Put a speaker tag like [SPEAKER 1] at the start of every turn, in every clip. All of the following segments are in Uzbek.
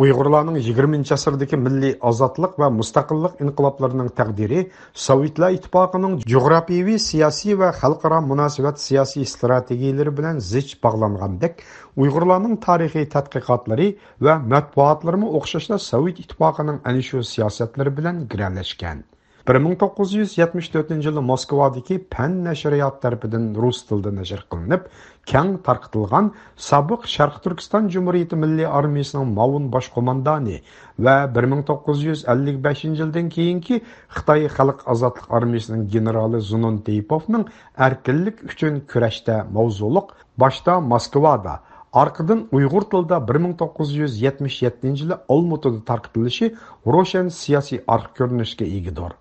[SPEAKER 1] Uyg'urlarning 20 asrdagi milliy ozodlik va mustaqillik inqiloblarining taqdiri Sovetlar ittifoqining jug'rofiyaviy, siyosiy va xalqaro munosabat siyosiy strategiyalari bilan zich bog'langandek, Uyg'urlarning tarixiy tadqiqotlari va matbuotlarimi o'xshashla Sovet ittifoqining ana shu siyosatlari bilan giralashgan. 1974 yılı Moskvadaki Pen Nəşriyat tərəfindən rus tilida nəşr qilinib, keng tarqıtılgan Sabıq Şərq Türkistan Cumhuriyeti Milli Armiyasının mavun baş komandani və 1955 yıldan keyinki Xitay Xalq Azadlıq Armiyasının generali Zunun Teypovның erkinlik üçün kurashda mavzuluq başta Moskvada, arkadan Uyghur tilida 1977 yılı Olmutada tarqıtılışı roşan siyasi arq görünüşke egidir.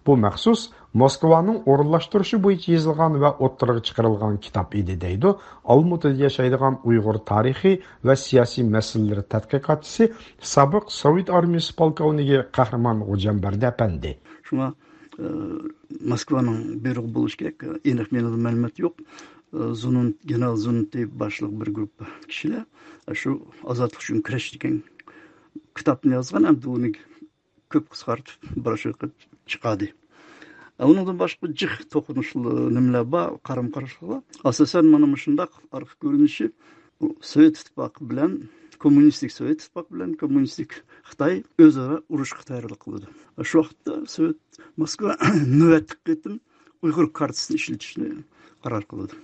[SPEAKER 1] Bu məxsus Moskvanın orunlaşdırışı boyunca yazılgan və o'ttiraga chiqarilgan kitap idi deydi. Olmutada yaşaydigan Uyghur tarixi və siyasi məsələləri tədqiqatçısı Sabıq Sovet Armiyası polkovniki Qahraman G'o'janbardi apandi.
[SPEAKER 2] Şuna Moskvanın buyruğu buluş gerek. Eniq menide ma'lumot yo'q. General Zunun deyip başlıq bir grup kişiler şu azadlık üçün kurash degan kitapni yazgan, hem de onu köp qisqartib broşür qilib chiqadi. Ondan başqa jih to'qinishli nimalar bor, qaram-qarashlar. Asosan mana shundaq arq ko'rinishi Sovet ittifoqi bilan kommunistik Sovet ittifoqi bilan kommunistik Xitoy o'zaro urushga tayyorlik qildi. Shu vaqtda Sovet Moskva navbatlik qitim Uyg'ur kartasini ishlatishni qaror qildi.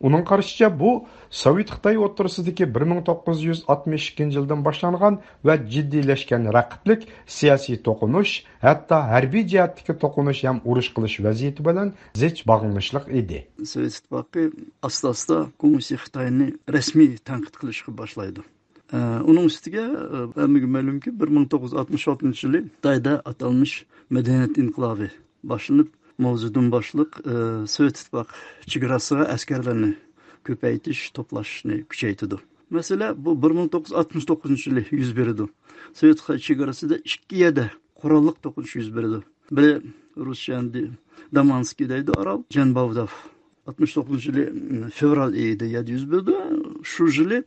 [SPEAKER 1] Onun qarşıca bu Sovet Xitoy o'rtasidagi 1962 yildan boshlangan va jiddiyleşken raqiblik, siyosiy to'qinish, hatto harbiy jihatdagi to'qinish ham urush qilish vaziyati bilan zich bog'lanishliq edi.
[SPEAKER 2] Sovet ittifoqi asta-asta kommunistik Xitoyni rasmiy tanqid qilishga boshlaydi. Onun üstüge ma'lumki 1966 yılı Xitoyda atalmış medeniyet inqilobi başlanıp mavzudan başlıq Sovet ittifoqi chegarasiga askarlarni ko'paytirish, to'plashni kuchaytirdi. Mesela bu 1969 yılı yuz berdi. Sovet chegarasida ikki yerda qurolliq to'qinish yuz berdi. Biri Rusya'nda Damanskidaydi aral, Janbavdov 69 yılı fevral ayida yuz berdi. Şu yılı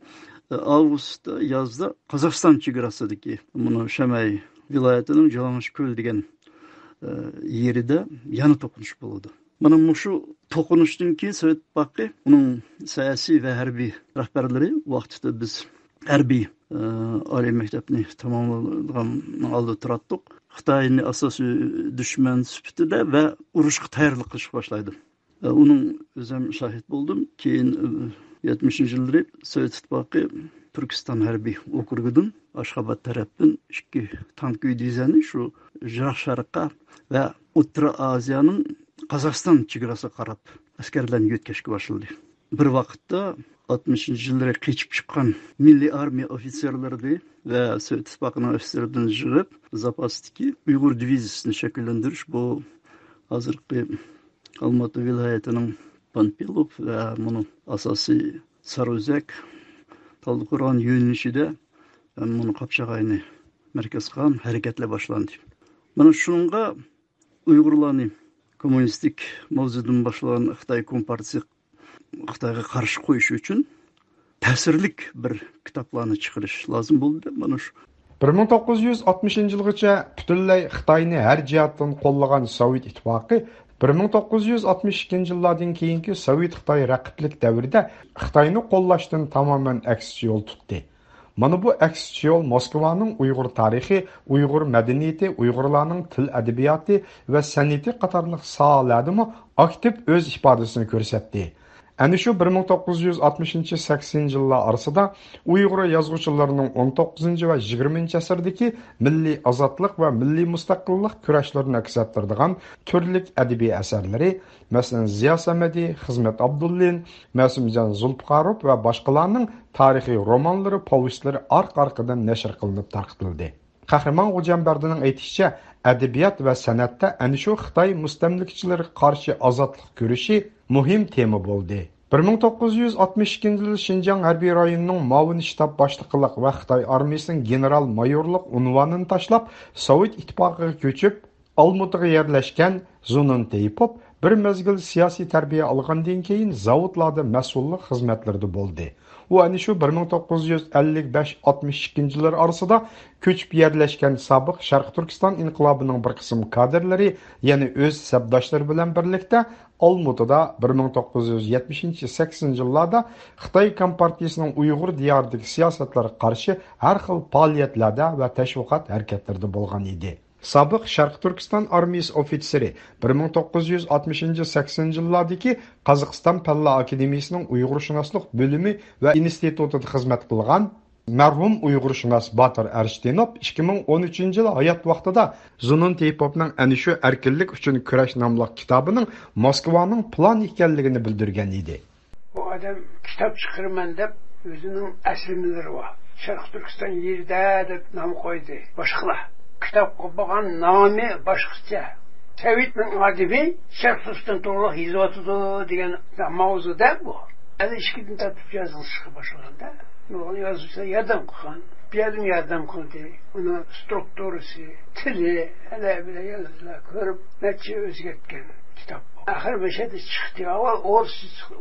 [SPEAKER 2] avgustda, yazda Qozog'iston chegarasidagi buni Shamay viloyatining Jalang'ko'l degan yerida yana to'qinish bo'ldi. Mana shu to'qinishdan keyin Sovet ittifoqi uning siyosiy va harbiy rahbarlari vaqtida biz harbiy oliy maktabni tamomlagan oldi turatdik. Xitoyni asosiy dushman sifatida va urushga tayyorlik qilishga boshlaydi. Uning o'zim shahid bo'ldim. Keyin 70-yillarda Sovet ittifoqi Turkiston harbiy okrugidan Ashxobod tarafdan 2 tank diviziyani shu Jiroq Sharqqa va O'rta Osiyoning Qozog'iston chegarasiga qarab askarlarni yetkazishga boshladi. Bir vaqtda 60-yillarda qechib chiqqan milliy armiya ofitserlari va Sovet ittifoqining ofitserlaridan yig'ib zapasdagi Uyg'ur diviziyasini shakllantirish bu hozirgi Olmaota viloyatining Panpilov va buni asosiy Sarozak Taldiqo'rg'on yo'nalishida buni Qapshag'ayni markaz qilgan harakatlar boshlandi. Mana shunga Uyg'urlarni kommunistik mavzudan boshlagan Xitoy kompartiyasi Xitoyga qarshi qo'yish uchun ta'sirlik bir kitoblarni chiqarish lozim bo'ldi. Mana shu
[SPEAKER 1] 1960-yilgacha butunlay Xitoyni har jihatdan qo'llagan Sovet ittifoqi 1962 yillardan keyingi Sovet Xitoy raqiblik davrida Xitoyni qo'llashdan tamoman aksi yo'l tutdi. Mana bu aksi yo'l Moskvaning Uyg'ur tarixi, Uyg'ur madaniyati, Uyg'urlarning til adabiyoti va san'ati qatorliq sohalarda aktiv o'z ifodasini ko'rsatdi. Ana shu 1960-80 yillar orasida Uyg'ur yozuvchilarining 19 va 20 asrdagi milliy ozodlik va milliy mustaqillik kurashlarini aks ettiradigan turli adabiy asarlari, masalan Ziyo Samadi, Xizmat Abdullin, Ma'sumjon Zulfiqarov va boshqalarning tarixiy romanlari, povestlari orqa-orqadan nashr qilinib tarqatildi. Qahramon G'o'janbardining aytishicha, adabiyot va san'atda ana shu Xitoy mustamlikchilariga qarshi ozodlik kurashi muhim tema bo'ldi. 1962 yil Şinjan harbiy rayonining muavin shtab boshliqlik va Xitoy armiyasining general mayorlik unvonini tashlab, Sovet ittifoqiga ko'chib, Olmutada yerlashgan Zunun Teypov Bir mezgil siyasi terbiye algandan keyin zavodlarda mas'ullik xizmatlarida bo'ldi. U ana shu 1955-62 yillar orasida ko'chib yerlashgan sobiq Sharq Turkiston inqilobining bir qism kadrlari, ya'ni o'z sabdoshlari bilan birlikda Olmutada 1970-80 yillarda Xitoy Kompartiyasining Uyg'ur diyoridagi siyosatlariga qarshi har xil faoliyatlarda va tashviqot harakatlarida bo'lgan edi. Sobiq Sharq Turkiston armiyasi ofitseri 1960-80 yillardagi Qozog'iston Palla akademiyasining Uyg'urshunoslik bo'limi va institutida xizmat qilgan marhum Uyg'urshunos Botir Arshtenov 2013 yil hayot vaqtida Zunun Teypovning ana shu erkinlik uchun kurash nomli kitobining Moskvaning plan ekanligini bildirgan edi.
[SPEAKER 3] Bu adam kitap çıkarman deb o'zining aslimlari var. Sharq Turkiston yerda deb nom qo'ydi. Boshqalar kitap bo'lgan nomi boshqacha. Sovetning adibi Sharq Turkiston to'liq yozadi degan mavzuda bu. Ana ishkidan tatib yozishga boshlaganda, bunu yazışsa yardım kılan, bir yardım yardım kıldı. Onun strukturası, tili, hele bile yazılar görüp neçe özgetken kitap bu. Ahir bir şey de çıktı. Aval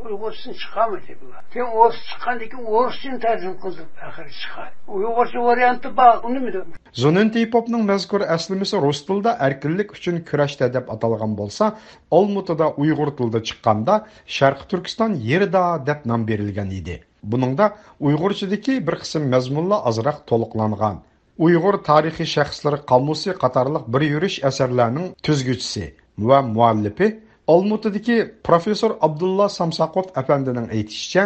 [SPEAKER 3] Uygursun çıkamadı bunlar. Ben Oğuz çıkandaki Oğuzsun tercih kıldım. Ahir çıkar. Uygursun varyantı bak, onu mu diyorum?
[SPEAKER 1] Zunun Teypovning mazkur aslimasi rus tilida erkinlik uchun kurashda deb atalgan bo'lsa, Olmutada Uyg'ur tilida chiqqanda Sharq Turkiston yerida deb nom berilgan edi. Buningda Uyg'urchadagi bir qism mazmunlar ozroq to'liqlangan. Uyg'ur tarixiy shaxslari qomusi qatorliq bir yurish asarlarining tuzguvchisi va muallifi Olmutadagi professor Abdulla Samsaqov afandining aytishicha,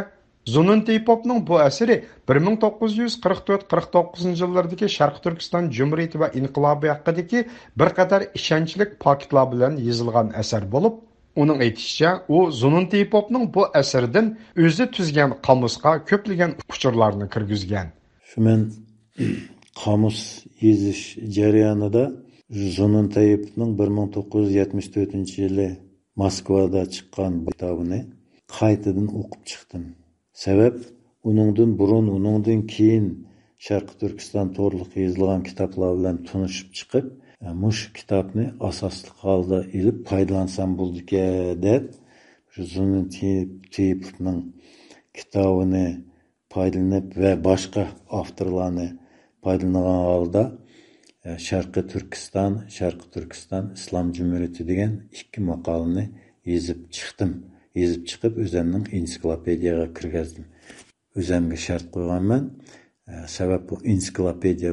[SPEAKER 1] Zunun Teypovning bu asari 1944-49 yillardagi Sharq Turkiston Cumhuriyati va inqilobi haqidagi bir qator ishonchli faktlar bilan yozilgan asar bo'lib, uning aytishicha, u Zunun Teypovning bu asaridan o'zi tuzgan qomusga ko'plagan uchurlarni kirgizgan.
[SPEAKER 4] Men qomus yozish jarayonida Zunun Teypovning 1974-yili Moskvada chiqqan kitobini qaytadan o'qib chiqdim. Sebep, uningdan burun, uningdan keyin Sharq Turkiston to'g'riliq yozilgan kitoblar bilan tanishib chiqib, mush kitobni asosli holda ilib foydalansam bo'ldi-ki deb, shu Zunun Teyipovning kitobini foydalanib va boshqa avtorlarni foydalagan holda Sharqi Turkiston Islom Cumhuriyati degan ikki maqolani yozib chiqdim. Yezip çıkıp özümün ensiklopediyaga kirgizdim. Özümge şart qo'yganman. Sebep bu ensiklopediya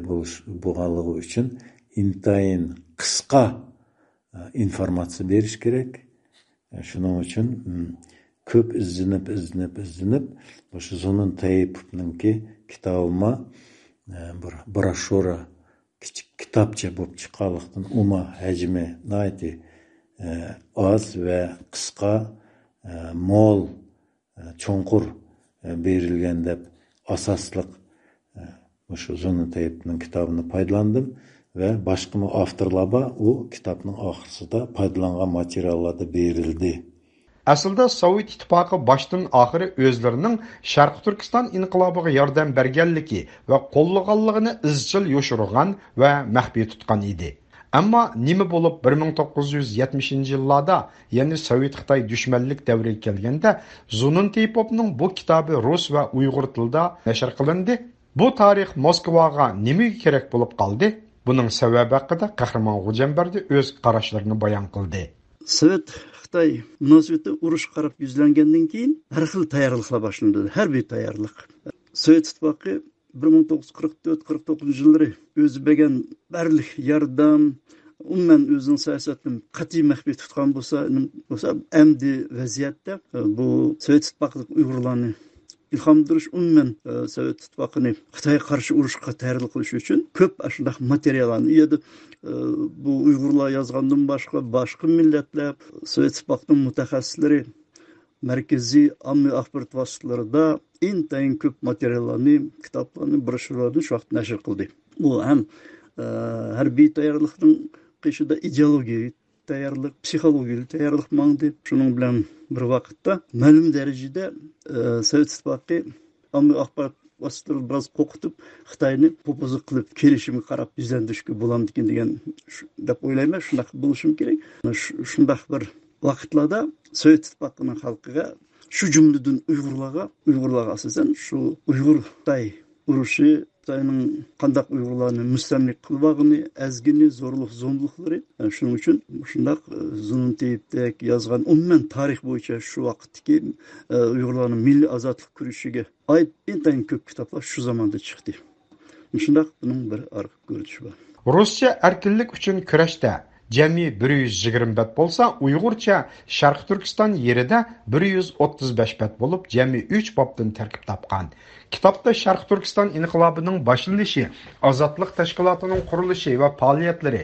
[SPEAKER 4] bo'lganligi uchun intayin qisqa informatsiya berish kerak. Shuning uchun ko'p izlanib, o'sha Zunun Teyipovninki kitobima bir broshura, kichik kitobcha bo'lib chiqqanlikdan uma hajmi nihoyatda oz va qisqa mol, cho'nqur berilgan deb asosliq shu Zunun Teyipovning kitobini foydalandim va boshqa avtorlar u kitobning oxirsida foydalangan materiallarda berildi.
[SPEAKER 1] Aslida Sovet ittifoqi boshdan oxiri o'zlarining Sharq Turkiston inqilobiga yordam berganligi va qo'llaganligini izchil yoshirgan va maxfiy tutgan edi. Ammo nima bo'lib 1970-yillarda, ya'ni Sovet Xitoy dushmanlik davriga kelganda Zunun Teyipovning bu kitobi rus va uyg'ur tilida nashr qilindi. Bu tarix Moskvaga nima kerak bo'lib qoldi? Buning sababi haqida Qahramon G'ujambardi o'z qarashlarini bayon qildi.
[SPEAKER 2] Sovet Xitoy munosabati urush qarab yuzlangandan keyin har xil tayyorliklar boshlandi. Harbiy tayyorlik. Sovet ittifoqi 1944-49 yillari o'zi bergan barlik yordam, umuman o'zining siyosatini qat'iy maxfiy tutgan bo'lsa, endi vaziyatda bu Sovet ittifoqidagi Uyg'urlarni ilhomlantirish, umuman Sovet ittifoqini Xitoyga qarshi urushga tayyorlik qilish uchun ko'p shunday materiallarni bu Uyg'urlar yozgandan boshqa millatlar, Sovet ittifoqining mutaxassislari markaziy ommaviy axborot vositalarida intayin ko'p materiallarni, kitoblarni, broshuralarni shu vaqt nashr qildi. Bu ham harbiy tayyorlikning qishida ideologik tayyorlik, psixologik tayyorlik mangdi. Shuning bilan bir vaqtda ma'lum darajada Sovet ittifoqi ommaviy axborot vositalarini biroz qo'qitib, Xitoyni popozit qilib kelishimga qarab yuzlantirishga bo'lamdikan degan deb o'ylayman. Shunday bo'lishim kerak. Shunday bir vaqtlarda Sovet İttifaqının xalqiga shu jumladan Uyg'urlarga asosan shu Uyg'ur Xitoy urushi, Xitoyning qandaq Uyg'urlarni mustamlik qilbag'ini, azgini, zo'rliq zo'mliqlari, shuning uchun shundaq Zununtiyevdek yozgan umuman tarix bo'yicha shu vaqtdagi Uyg'urlarning milliy ozodlik kurashiga oid intayin ko'p kitoblar shu zamonda chiqdi. Shundaq buning bir arxiv ko'rinishi bor.
[SPEAKER 1] Ruscha erkinlik uchun kurashda jami 120 bet bo'lsa, Uyg'urcha Sharq Turkiston yerida 135 bet bo'lib, jami 3 bobdan tarkib topgan. Kitobda Sharq Turkiston inqilobining boshlanishi, ozodlik tashkilotining qurilishi va faoliyatlari,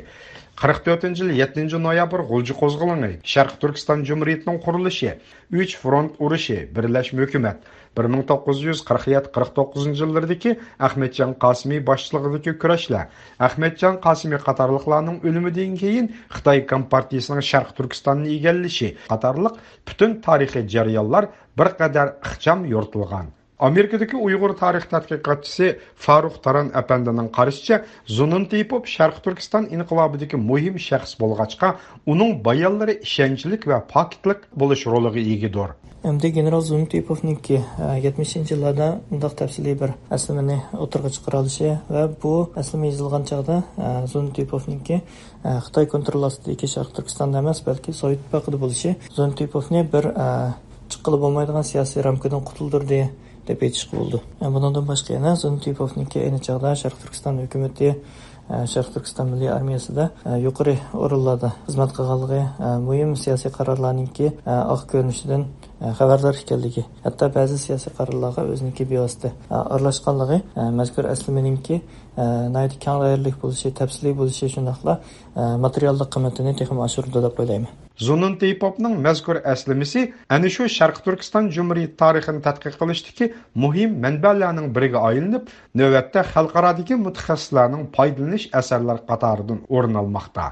[SPEAKER 1] 44-yil 7 noyabr G'ulji qo'zg'oloni, Sharq Turkiston Jumhuriyatining qurilishi, 3 front urushi, birlashma hukumat, 1947-49 yillardagi Ahmedjon Qosimiy boshchiligidagi kurashlar, Ahmedjon Qosimiy qatorliqlarning o'limidan keyin Xitoy Kompartiyasining Sharq Turkistonni egallashi qatorliq butun tarixiy jarayonlar bir qadar ixcham yoritilgan. Amerikadagi Uyg'ur tarix tadqiqotchisi Farruh Taran apandining qarashicha, Zununtiyevov Sharq Turkiston inqilobidagi muhim shaxs bo'lg'achqa, uning bayonlari ishonchli va pokitlik bo'lish roliga egadir.
[SPEAKER 5] Endi general Zununtiyevovningki 70-yillarda undaq tafsiliy bir aslimini o'tirg'a chiqara olishi va bu aslima yozilgan chog'da Zununtiyevovningki Xitoy kontrol ostidagi Sharq Turkistonda emas, balki Sovet ittifoqida bo'lishi Zununtiyevovni bir chiqqili bo'lmaydigan siyosiy ramkadan qutuldirdi deb aytishga bo'ldi. Bundan boshqa yana Zununtiyevovningki ayni chog'da Sharq Turkiston hukumati, Sharq Turkiston milliy armiyasida yuqori o'rinlarda xizmat qilganligi, muhim siyosiy qarorlarningki oq ko'rinishidan xabardor ekanligi, hatto ba'zi siyosiy qarorlarga o'ziniki bevosita aralashganligi, mazkur asliminingki naydi keng doiralik bo'lishi, tafsiliy bo'lishi shundaqla materiallik qiymatini texnik oshirdi deb o'ylayman.
[SPEAKER 1] Zununtiyevovning mazkur aslimasi ana shu Sharq Turkiston Jumhuriyati tarixini tadqiq qilishdagi muhim manbalarning biriga aylanib, navbatda xalqarodagi mutaxassislarning foydalanish asarlari qatoridan o'rin olmoqda.